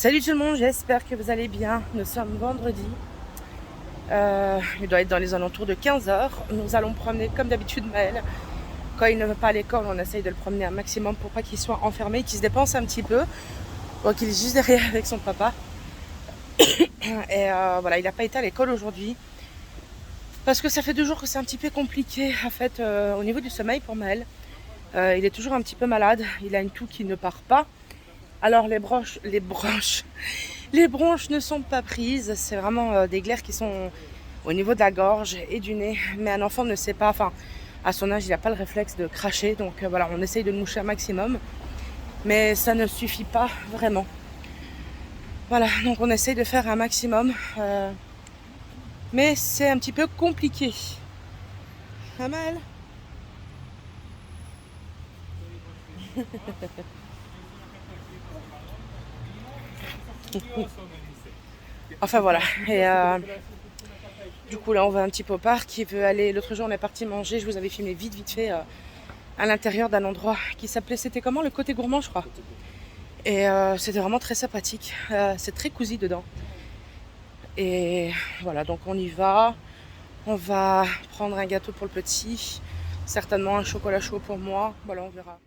Salut tout le monde, j'espère que vous allez bien. Nous sommes vendredi. Il doit être dans les alentours de 15 h. Nous allons promener comme d'habitude Maël. Quand il ne va pas à l'école, on essaye de le promener un maximum pour pas qu'il soit enfermé, qu'il se dépense un petit peu. Donc il est juste derrière avec son papa. Et voilà, il n'a pas été à l'école aujourd'hui. Parce que ça fait 2 jours que c'est un petit peu compliqué en fait au niveau du sommeil pour Maël. Il est toujours un petit peu malade. Il a une toux qui ne part pas. Alors les bronches ne sont pas prises, c'est vraiment des glaires qui sont au niveau de la gorge et du nez. Mais un enfant ne sait pas, enfin à son âge il n'a pas le réflexe de cracher, donc voilà, on essaye de le moucher un maximum. Mais ça ne suffit pas vraiment. Voilà, donc on essaye de faire un maximum. Mais c'est un petit peu compliqué. Pas mal. Enfin voilà. Et du coup là on va un petit peu au parc. Il veut aller. L'autre jour on est parti manger. Je vous avais filmé vite fait à l'intérieur d'un endroit qui s'appelait, c'était comment, le Côté Gourmand je crois. Et c'était vraiment très sympathique. C'est très cosy dedans. Et voilà, donc on y va. On va prendre un gâteau pour le petit. Certainement un chocolat chaud pour moi. Voilà, on verra.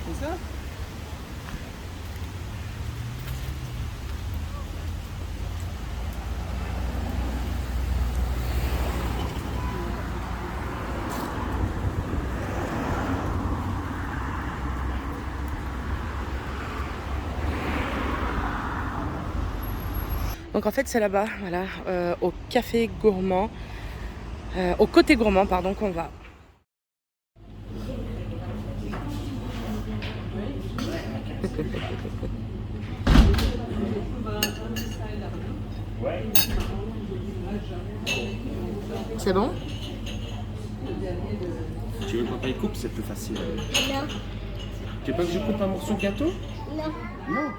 C'est ça ? Donc en fait c'est là-bas, voilà, au café gourmand, au Côté Gourmand pardon, qu'on va. C'est bon? Tu veux que papa il coupe, c'est plus facile. Non. Tu veux pas que je coupe un morceau de gâteau? Non. Non.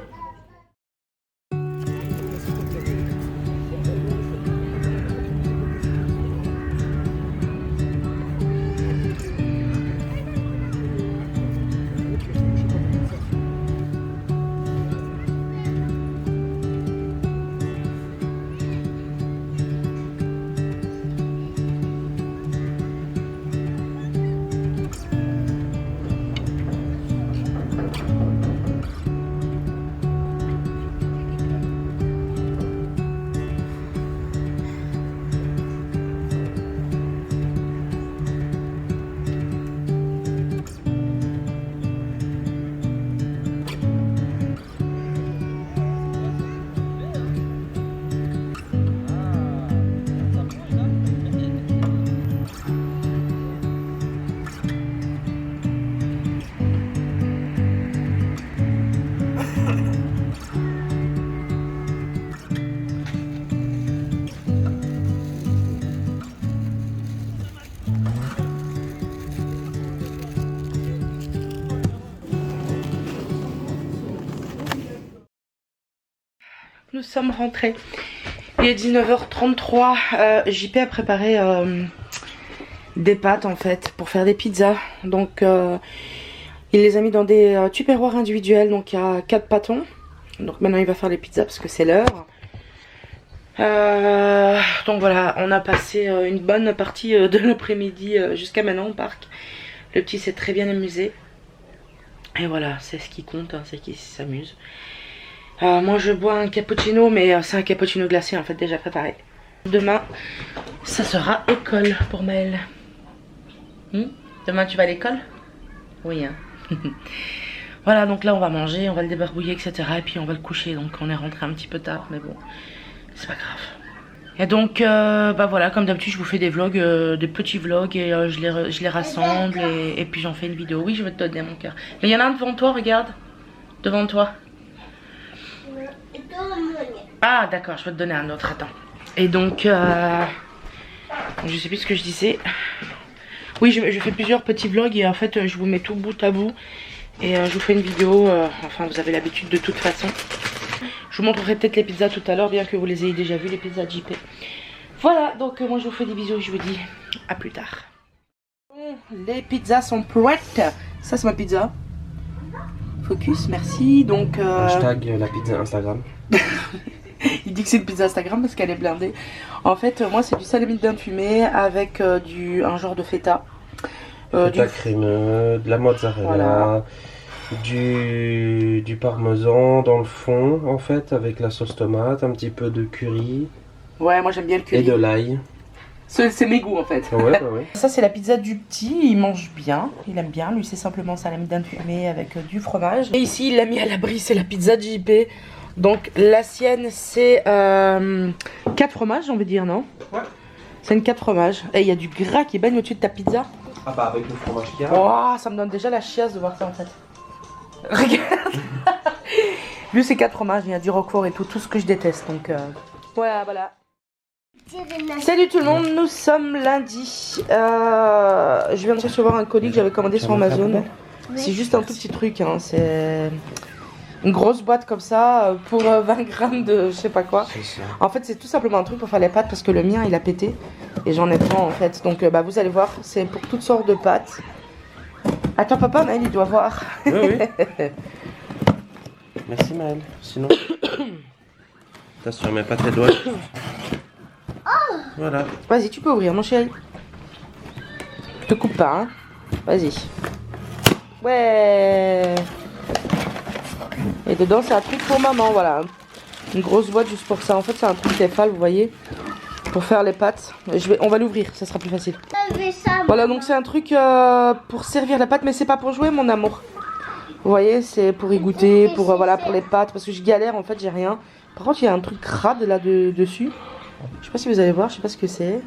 Nous sommes rentrés. Il est 19 h 33. JP a préparé des pâtes en fait pour faire des pizzas. Donc il les a mis dans des tupperwares individuels. Donc il y a 4 pâtons. Donc maintenant il va faire les pizzas parce que c'est l'heure. Donc voilà, on a passé une bonne partie de l'après-midi jusqu'à maintenant au parc. Le petit s'est très bien amusé. Et voilà, c'est ce qui compte, hein, c'est qu'il s'amuse. Moi je bois un cappuccino, mais c'est un cappuccino glacé en fait déjà préparé. Demain ça sera école pour Maël. Demain tu vas à l'école? Oui hein. Voilà, donc là on va manger, on va le débarbouiller etc. Et puis on va le coucher, donc on est rentré un petit peu tard, mais bon c'est pas grave. Et donc bah voilà, comme d'habitude je vous fais des vlogs, des petits vlogs, et je les rassemble et puis j'en fais une vidéo. Oui, je vais te donner mon cœur. Mais il y en a un devant toi, regarde. Devant toi. Ah d'accord, je vais te donner un autre, attends. Et donc je sais plus ce que je disais. Oui, je fais plusieurs petits vlogs et en fait je vous mets tout bout à bout. Et je vous fais une vidéo, enfin vous avez l'habitude de toute façon. Je vous montrerai peut-être les pizzas tout à l'heure, bien que vous les ayez déjà vues, les pizzas de JP. Voilà, donc moi je vous fais des bisous et je vous dis à plus tard. Les pizzas sont prêtes. Ça c'est ma pizza. focus, merci. Donc, Hashtag la pizza Instagram. il dit que c'est une pizza Instagram parce qu'elle est blindée. En fait, moi, c'est du salami de dinde fumé avec un genre de feta. Feta crémeux, de la mozzarella, voilà. Du parmesan dans le fond, en fait, avec la sauce tomate, un petit peu de curry. Ouais, moi j'aime bien le curry. Et de l'ail. C'est mes goûts en fait. Ouais, ouais. Ça c'est la pizza du petit, il mange bien, il aime bien. Lui c'est simplement salami dinde fumé avec du fromage. Et ici il l'a mis à l'abri, c'est la pizza de JP. Donc la sienne c'est 4 fromages on veut dire, non? Ouais. C'est une 4 fromages. Et il y a du gras qui baigne au-dessus de ta pizza. Ah bah avec le fromage qu'il y a. Oh, ça me donne déjà la chiasse de voir ça en fait. Regarde. Lui c'est 4 fromages, il y a du roquefort et tout ce que je déteste. Donc voilà. Salut tout le monde, nous sommes lundi. Je viens de recevoir un colis que j'avais commandé sur Amazon. C'est juste un tout petit truc, hein. C'est une grosse boîte comme ça pour 20 grammes de je sais pas quoi. En fait c'est tout simplement un truc pour faire les pâtes parce que le mien il a pété et j'en ai plein en fait. Donc vous allez voir, c'est pour toutes sortes de pâtes. Attends papa, Maël il doit voir. Oui. Merci Maël, sinon... Attention, mets pas tes doigts. Voilà. Vas-y, tu peux ouvrir, mon chéri. Je te coupe pas, hein. Vas-y. Ouais. Et dedans, c'est un truc pour maman, voilà. Une grosse boîte juste pour ça. En fait, c'est un truc Tefal, vous voyez. Pour faire les pâtes. On va l'ouvrir, ça sera plus facile. Voilà, donc c'est un truc pour servir la pâte, mais c'est pas pour jouer, mon amour. Vous voyez, c'est pour y goûter, pour les pâtes. Parce que je galère, en fait, j'ai rien. Par contre, il y a un truc crade là dessus. Je sais pas si vous allez voir, je sais pas ce que c'est.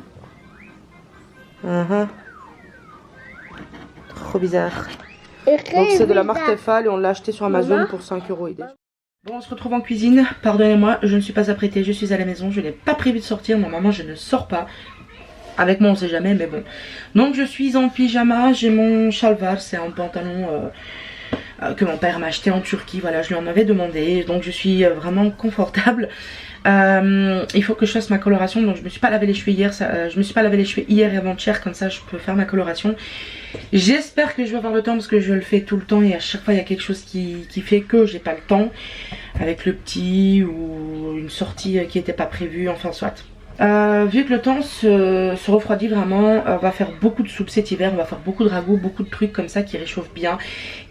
Trop bizarre. Donc c'est de la marque Tefal et on l'a acheté sur Amazon pour 5 €. Bon, on se retrouve en cuisine. Pardonnez-moi, je ne suis pas apprêtée, je suis à la maison. Je n'ai pas prévu de sortir. Normalement, je ne sors pas. Avec moi, on sait jamais, mais bon. Donc je suis en pyjama. J'ai mon chalvar, c'est un pantalon... que mon père m'a acheté en Turquie, voilà, je lui en avais demandé, donc je suis vraiment confortable. Il faut que je fasse ma coloration, donc je me suis pas lavé les cheveux hier, je me suis pas lavé les cheveux hier et avant-hier, comme ça je peux faire ma coloration. J'espère que je vais avoir le temps parce que je le fais tout le temps et à chaque fois il y a quelque chose qui fait que j'ai pas le temps, avec le petit ou une sortie qui était pas prévue, enfin soit. Vu que le temps se refroidit vraiment, on va faire beaucoup de soupes cet hiver, on va faire beaucoup de ragoûts, beaucoup de trucs comme ça qui réchauffent bien.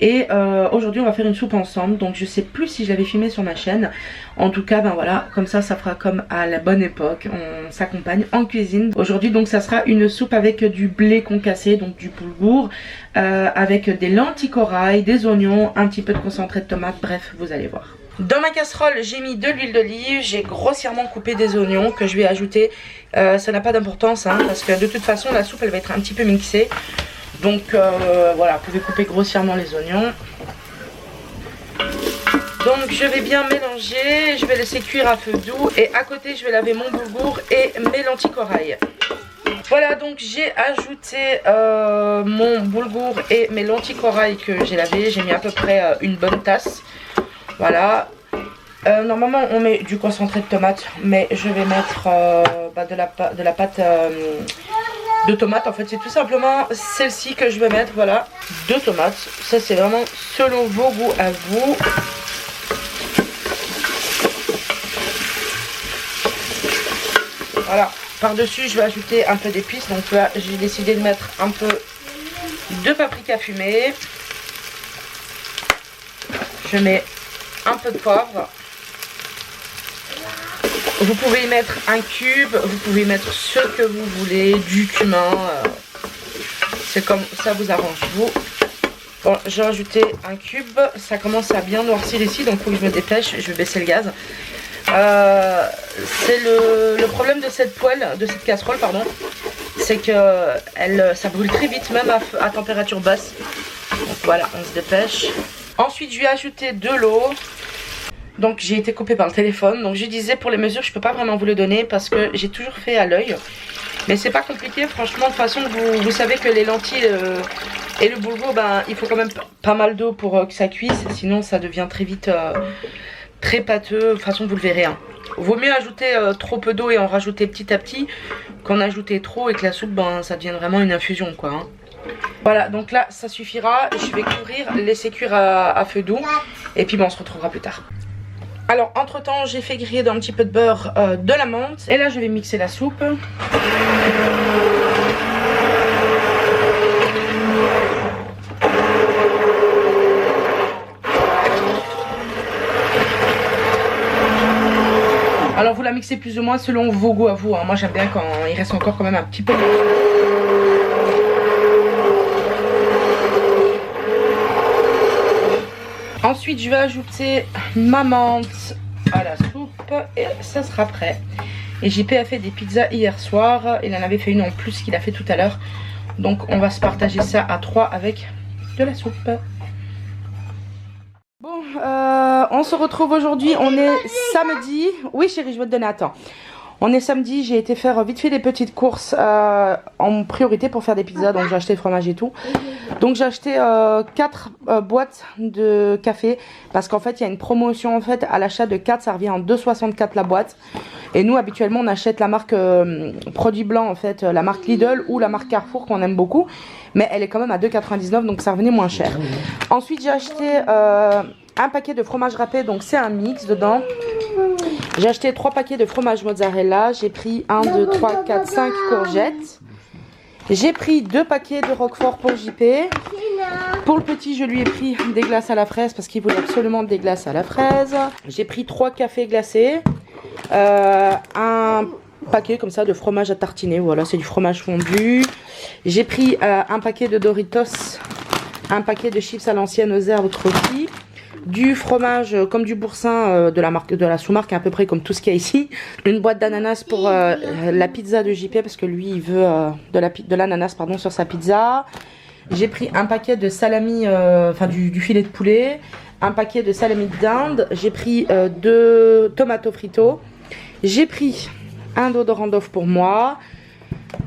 Et aujourd'hui on va faire une soupe ensemble, donc je sais plus si je l'avais filmé sur ma chaîne. En tout cas voilà, comme ça fera comme à la bonne époque, on s'accompagne en cuisine. Aujourd'hui donc ça sera une soupe avec du blé concassé, donc du boulgour, avec des lentilles corail, des oignons, un petit peu de concentré de tomate, bref vous allez voir. Dans ma casserole, j'ai mis de l'huile d'olive, j'ai grossièrement coupé des oignons que je vais ajouter. Ça n'a pas d'importance hein, parce que de toute façon la soupe elle va être un petit peu mixée. Donc voilà, vous pouvez couper grossièrement les oignons. Donc je vais bien mélanger, je vais laisser cuire à feu doux et à côté je vais laver mon boulgour et mes lentilles corail. Voilà, donc j'ai ajouté mon boulgour et mes lentilles corail que j'ai lavé, j'ai mis à peu près une bonne tasse. Voilà, normalement on met du concentré de tomate, mais je vais mettre de la pâte de tomate. En fait c'est tout simplement celle-ci que je vais mettre, voilà, 2 tomates. Ça c'est vraiment selon vos goûts à vous. Voilà, par dessus je vais ajouter un peu d'épices, donc là j'ai décidé de mettre un peu de paprika fumé. Je mets un peu de poivre. Vous pouvez y mettre un cube, vous pouvez mettre ce que vous voulez, du cumin. C'est comme ça vous arrange vous. Bon, j'ai rajouté un cube, ça commence à bien noircir ici, donc il faut que je me dépêche, je vais baisser le gaz. C'est le problème de cette poêle, de cette casserole, pardon, c'est que ça brûle très vite, même à température basse. Donc voilà, on se dépêche. Ensuite, je vais ajouter de l'eau. Donc j'ai été coupée par le téléphone. Donc je disais pour les mesures, je peux pas vraiment vous le donner parce que j'ai toujours fait à l'œil. Mais c'est pas compliqué, franchement. De toute façon, vous savez que les lentilles et le boulgour, il faut quand même pas mal d'eau pour que ça cuise. Sinon, ça devient très vite très pâteux. De toute façon, vous le verrez. Hein. Vaut mieux ajouter trop peu d'eau et en rajouter petit à petit qu'en ajouter trop et que la soupe, ça devienne vraiment une infusion, quoi. Hein. Voilà, donc là ça suffira. Je vais couvrir, laisser cuire à feu doux. Et puis bon, on se retrouvera plus tard. Alors entre temps j'ai fait griller dans un petit peu de beurre de la menthe. Et là je vais mixer la soupe. Alors vous la mixez plus ou moins selon vos goûts à vous, hein. Moi j'aime bien quand il reste encore quand même un petit peu de... Ensuite je vais ajouter ma menthe à la soupe et ça sera prêt. Et JP a fait des pizzas hier soir, il en avait fait une en plus qu'il a fait tout à l'heure. Donc on va se partager ça à 3 avec de la soupe. Bon, on se retrouve aujourd'hui, on est samedi. Oui chérie, je vais te donner, attends. On est samedi, j'ai été faire vite fait des petites courses en priorité pour faire des pizzas, donc j'ai acheté le fromage et tout. Donc j'ai acheté 4 boîtes de café parce qu'en fait il y a une promotion en fait à l'achat de 4, ça revient en 2,64 la boîte. Et nous habituellement on achète la marque Produit Blanc en fait, la marque Lidl ou la marque Carrefour qu'on aime beaucoup. Mais elle est quand même à 2,99 donc ça revenait moins cher. Ensuite j'ai acheté un paquet de fromage râpé, donc c'est un mix dedans. J'ai acheté 3 paquets de fromage mozzarella. J'ai pris 1, 2, 3, 4, 5 courgettes. J'ai pris 2 paquets de roquefort pour JP. Pour le petit, je lui ai pris des glaces à la fraise parce qu'il voulait absolument des glaces à la fraise. J'ai pris 3 cafés glacés. Un paquet comme ça de fromage à tartiner. Voilà, c'est du fromage fondu. J'ai pris un paquet de Doritos. Un paquet de chips à l'ancienne aux herbes croquis. Du fromage comme du boursin de la marque, de la sous-marque à peu près comme tout ce qu'il y a ici. Une boîte d'ananas pour la pizza de JP parce que lui il veut de l'ananas pardon sur sa pizza. J'ai pris un paquet de salami, enfin du filet de poulet, un paquet de salami de dinde. J'ai pris 2 tomato fritos. J'ai pris un déodorant Dove pour moi.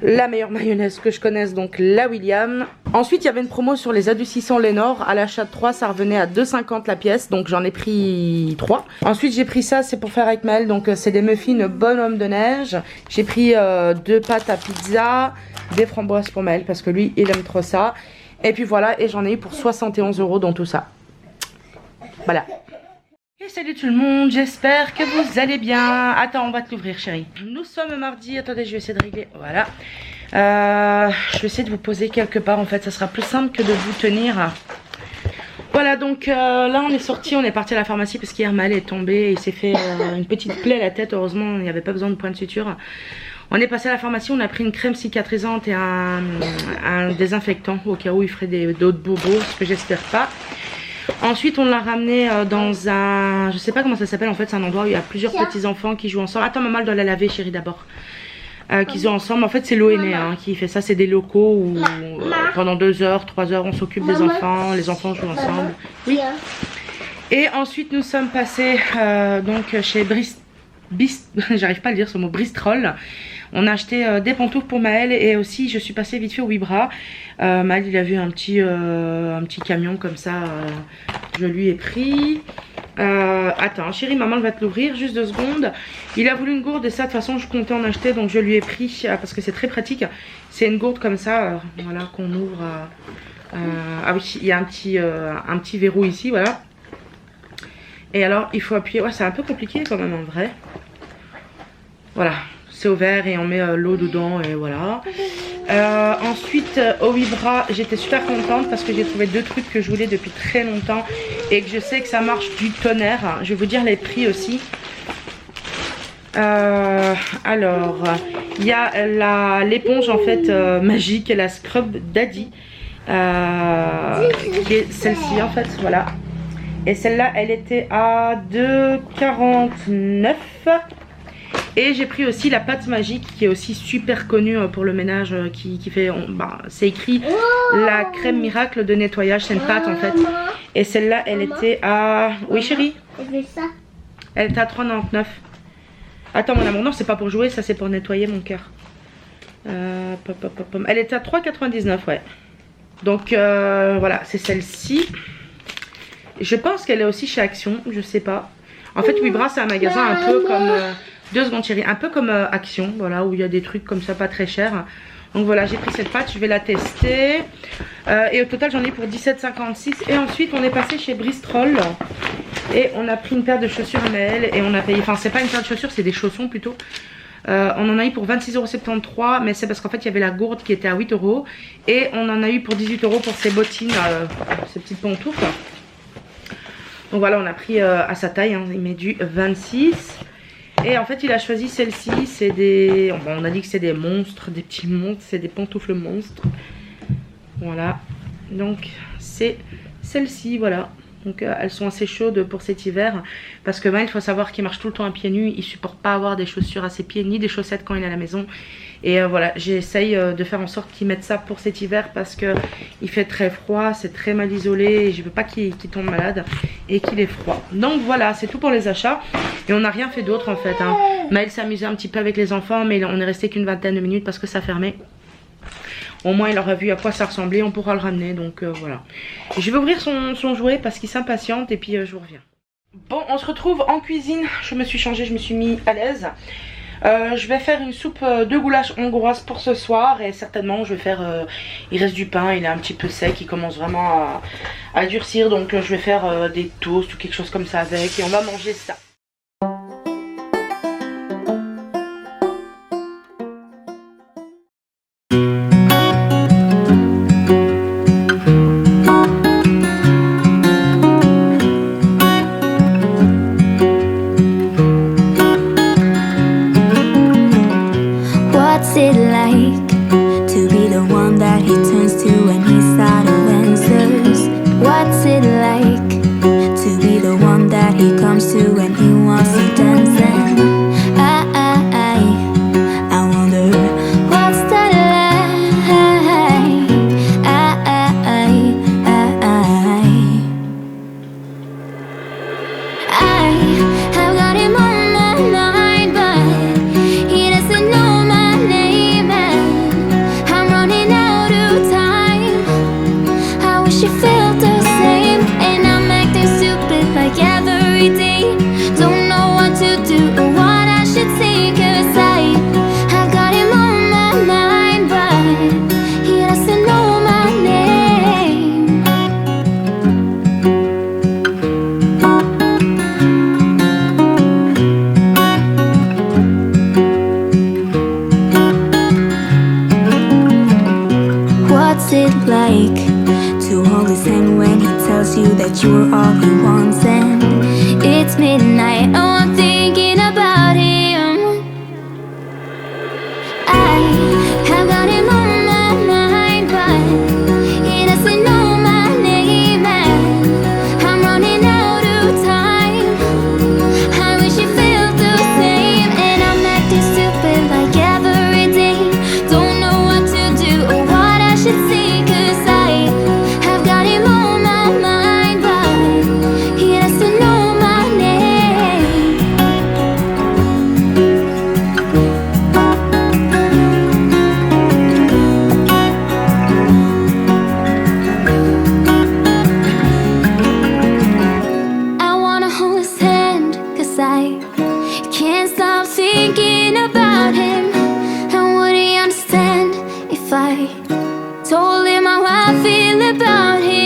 La meilleure mayonnaise que je connaisse, donc la William. Ensuite il y avait une promo sur les adoucissants Lénore. À l'achat de 3 ça revenait à 2,50 la pièce, donc j'en ai pris 3. Ensuite j'ai pris ça, c'est pour faire avec Maël, donc c'est des muffins bonhomme de neige. J'ai pris 2 pâtes à pizza, des framboises pour Maël parce que lui il aime trop ça. Et puis voilà, et j'en ai eu pour 71 € dans tout ça. Voilà. Et salut tout le monde, j'espère que vous allez bien. Attends, on va te l'ouvrir chérie. Nous sommes mardi, attendez je vais essayer de régler, voilà. Je vais essayer de vous poser quelque part en fait, ça sera plus simple que de vous tenir. Voilà donc là on est sorti, on est parti à la pharmacie parce qu'hier Maël est tombé et il s'est fait une petite plaie à la tête, heureusement il n'y avait pas besoin de point de suture. On est passé à la pharmacie, on a pris une crème cicatrisante et un désinfectant au cas où il ferait d'autres bobos, ce que j'espère pas. Ensuite on l'a ramené dans un, je sais pas comment ça s'appelle en fait, c'est un endroit où il y a plusieurs petits enfants qui jouent ensemble. Attends maman elle doit la laver chérie d'abord. Qui jouent ensemble, en fait c'est l'ONE qui fait ça, c'est des locaux où pendant 2 heures, 3 heures on s'occupe des enfants, les enfants jouent ensemble. Oui. Et ensuite nous sommes passés donc chez j'arrive pas à le dire ce mot, Bristol. On a acheté des pantoufles pour Maël et aussi je suis passée vite fait au Wibra. Maël il a vu un petit camion comme ça, je lui ai pris. Attends chérie, maman va te l'ouvrir, juste 2 secondes. Il a voulu une gourde et ça de toute façon je comptais en acheter donc je lui ai pris parce que c'est très pratique. C'est une gourde comme ça, voilà qu'on ouvre. Ah oui, il y a un petit verrou ici, voilà. Et alors il faut appuyer, ouais c'est un peu compliqué quand même en vrai. Voilà. C'est ouvert et on met l'eau dedans et voilà. Ensuite au Wibra j'étais super contente parce que j'ai trouvé 2 trucs que je voulais depuis très longtemps et que je sais que ça marche du tonnerre. Je vais vous dire les prix aussi. Alors il y a l'éponge en fait magique et la scrub Daddy qui est celle-ci en fait, voilà. Et celle-là elle était à 2,49 €. Et j'ai pris aussi la pâte magique qui est aussi super connue pour le ménage, qui fait, c'est écrit la crème miracle de nettoyage, c'est une pâte en fait. Et celle-là elle était à, oui chérie, elle était à 3,99 €. Attends mon amour, non c'est pas pour jouer, ça c'est pour nettoyer mon cœur. Elle était à 3,99 €, ouais. Donc voilà, c'est celle-ci. Je pense qu'elle est aussi chez Action, je sais pas. En fait Wibra c'est un magasin un peu comme... 2 secondes chérie, un peu comme Action, voilà, où il y a des trucs comme ça pas très chers. Donc voilà, j'ai pris cette pâte, je vais la tester. Et au total, j'en ai pour 17,56. Et ensuite, on est passé chez Bristol. Et on a pris une paire de chaussures à Maëlle. Et on a payé, enfin, c'est pas une paire de chaussures, c'est des chaussons plutôt. On en a eu pour 26,73 €. Mais c'est parce qu'en fait, il y avait la gourde qui était à 8 €. Et on en a eu pour 18 € pour ces bottines, ces petites pantoufles. Donc voilà, on a pris à sa taille. Hein, il met du 26. Et en fait, il a choisi celle-ci. C'est des... Bon, on a dit que c'est des monstres, des petits monstres. C'est des pantoufles monstres. Voilà. Donc, c'est celle-ci, voilà. Donc, elles sont assez chaudes pour cet hiver. Parce que il faut savoir qu'il marche tout le temps à pieds nus. Il supporte pas avoir des chaussures à ses pieds, ni des chaussettes quand il est à la maison. Et voilà, j'essaye de faire en sorte qu'il mette ça pour cet hiver. Parce que il fait très froid, c'est très mal isolé. Et je veux pas qu'il tombe malade et qu'il ait froid. Donc voilà, c'est tout pour les achats. Et on n'a rien fait d'autre en fait. Hein. Maëlle s'amusait un petit peu avec les enfants. Mais on est resté qu'une vingtaine de minutes parce que ça fermait. Au moins il aura vu à quoi ça ressemblait, on pourra le ramener, donc voilà. Je vais ouvrir son jouet parce qu'il s'impatiente et puis je vous reviens. Bon, on se retrouve en cuisine, je me suis changée, je me suis mis à l'aise. Je vais faire une soupe de goulash hongroise pour ce soir et certainement je vais faire, il reste du pain, il est un petit peu sec, il commence vraiment à durcir, donc je vais faire des toasts ou quelque chose comme ça avec et on va manger ça. You're all he wants and it's midnight. Oh, I'm thinking about him. I have got him on my mind, but he doesn't know my name and I'm running out of time. I wish he felt the same and I'm acting stupid like every day. Don't know what to do or what I should say, 'cause I have got him on my mind. Told him how I feel about him.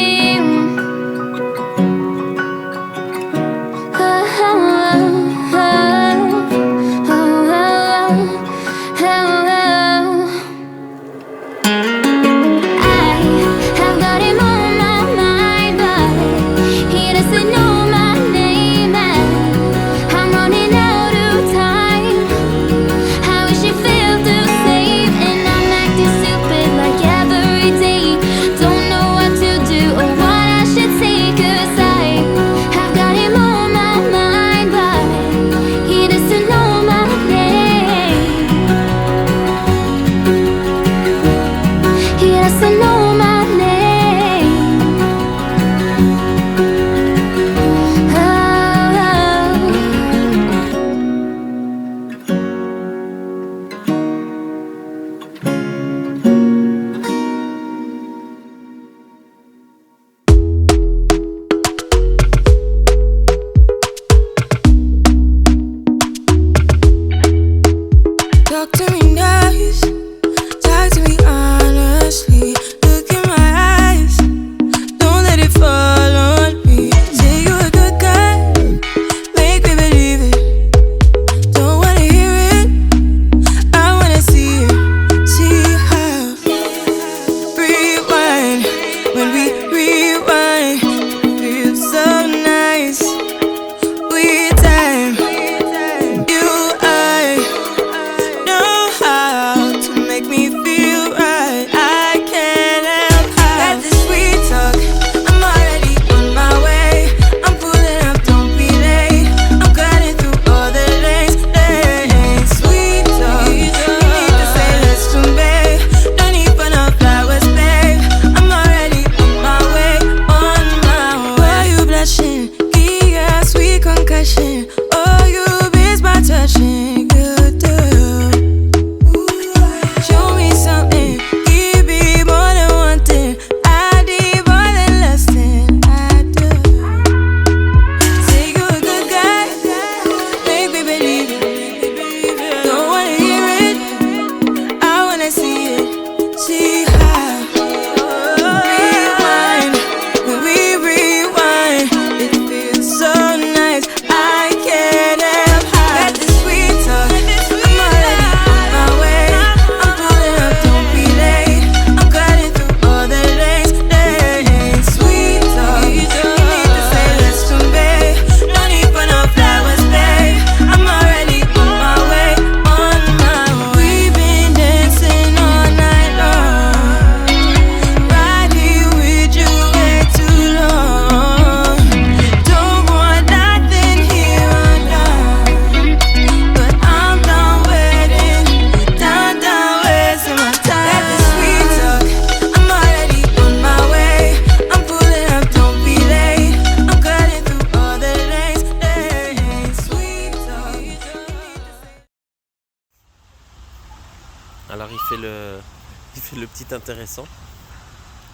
Alors il fait le petit intéressant.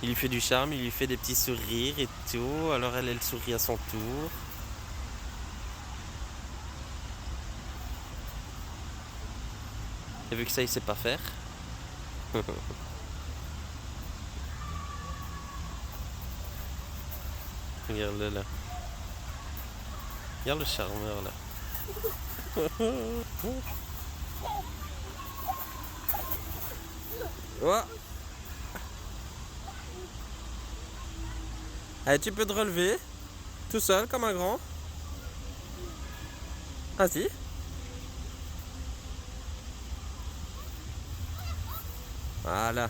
Il lui fait du charme, il lui fait des petits sourires et tout. Alors elle sourit à son tour. Et vu que ça il sait pas faire. Regarde-le là. Regarde le charmeur là. Oh. Allez, tu peux te relever tout seul comme un grand. Vas-y. Voilà.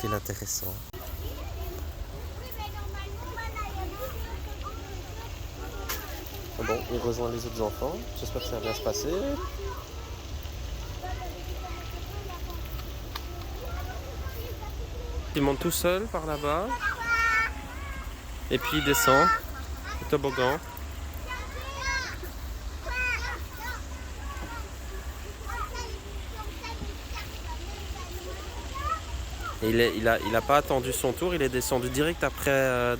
C'est intéressant. Bon, il rejoint les autres enfants. J'espère que ça va bien se passer. Il monte tout seul par là-bas. Et puis il descend. Le toboggan. Et il a pas attendu son tour, il est descendu direct après un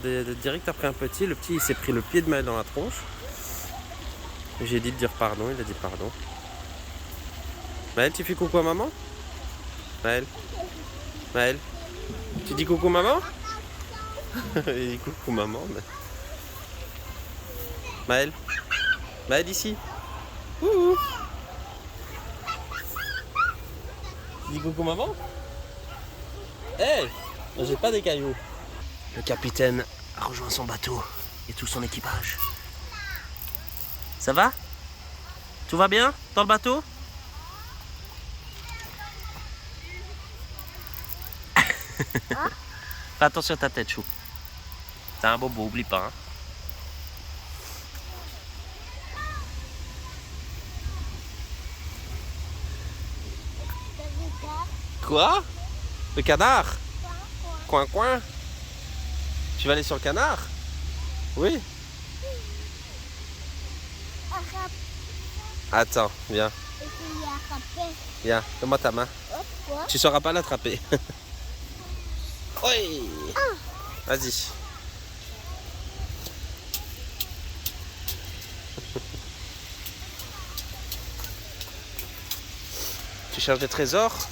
petit. Le petit il s'est pris le pied de Maël dans la tronche. J'ai dit de dire pardon, il a dit pardon. Maël, tu fais coucou à maman? Maël? Maël? Tu dis coucou maman? Il dit coucou maman. Mais... Maël? Maël ici? Ouh. Tu dis coucou maman? Hey, j'ai pas des cailloux. Le capitaine a rejoint son bateau et tout son équipage. Ça va? Tout va bien dans le bateau? Fais attention à ta tête, chou. T'es un bobo, oublie pas. Hein. Quoi? Le canard? Coin coin. Tu vas aller sur le canard? Oui. Attends, viens. Viens, donne-moi ta main. Tu sauras pas l'attraper. Oui. Vas-y. Tu cherches des trésors?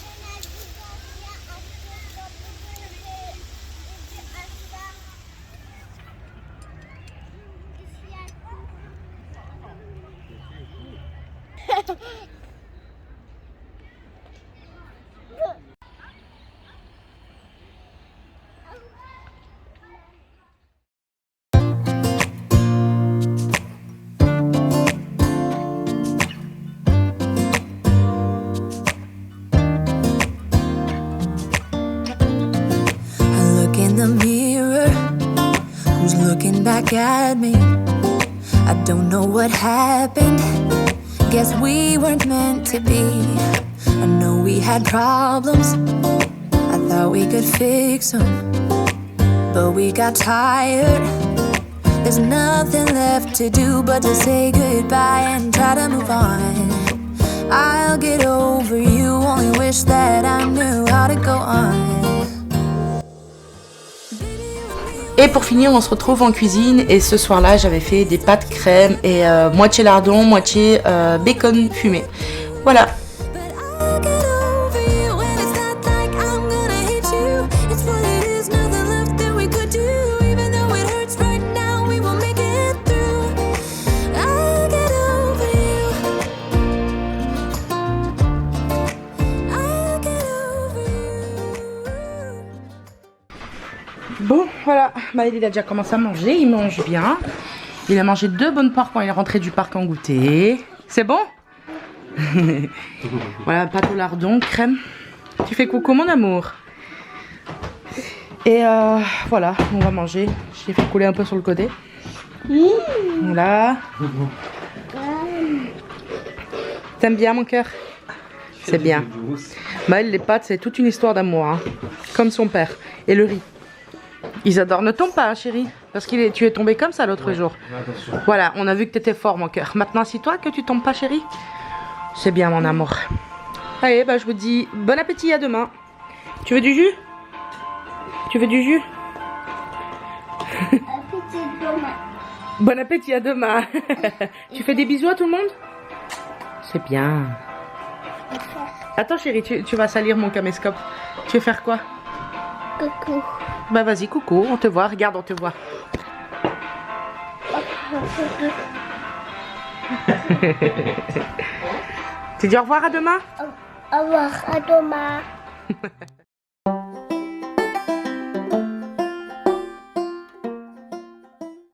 Back at me. I don't know what happened. Guess we weren't meant to be. I know we had problems. I thought we could fix them, but we got tired. There's nothing left to do but to say goodbye and try to move on. I'll get over you, only wish that I knew how to go on. Et pour finir, on se retrouve en cuisine et ce soir-là, j'avais fait des pâtes crème et moitié lardon, moitié bacon fumé. Voilà. Bon, voilà, Maël il a déjà commencé à manger, il mange bien. Il a mangé 2 bonnes porcs quand il est rentré du parc en goûter. C'est bon? Voilà, pâte au lardon, crème. Tu fais coucou mon amour. Et voilà, on va manger. J'ai fait couler un peu sur le côté. Voilà. T'aimes bien mon cœur? C'est bien. Maël, les pâtes, c'est toute une histoire d'amour. Hein. Comme son père. Et le riz. Ils adorent. Ne tombe pas, hein, chérie. Parce que tu es tombé comme ça l'autre jour. Attention. Voilà, on a vu que tu étais fort, mon cœur. Maintenant, assis-toi que tu tombes pas, chérie. C'est bien, mon amour. Allez, bah, je vous dis bon appétit, à demain. Tu veux du jus? Tu veux du jus? Bon appétit, à demain. Tu fais des bisous à tout le monde? C'est bien. Attends, chérie, tu vas salir mon caméscope. Tu veux faire quoi? Coucou. Bah vas-y, coucou, on te voit, regarde, on te voit. Tu dis au revoir, à demain? Au revoir, à demain.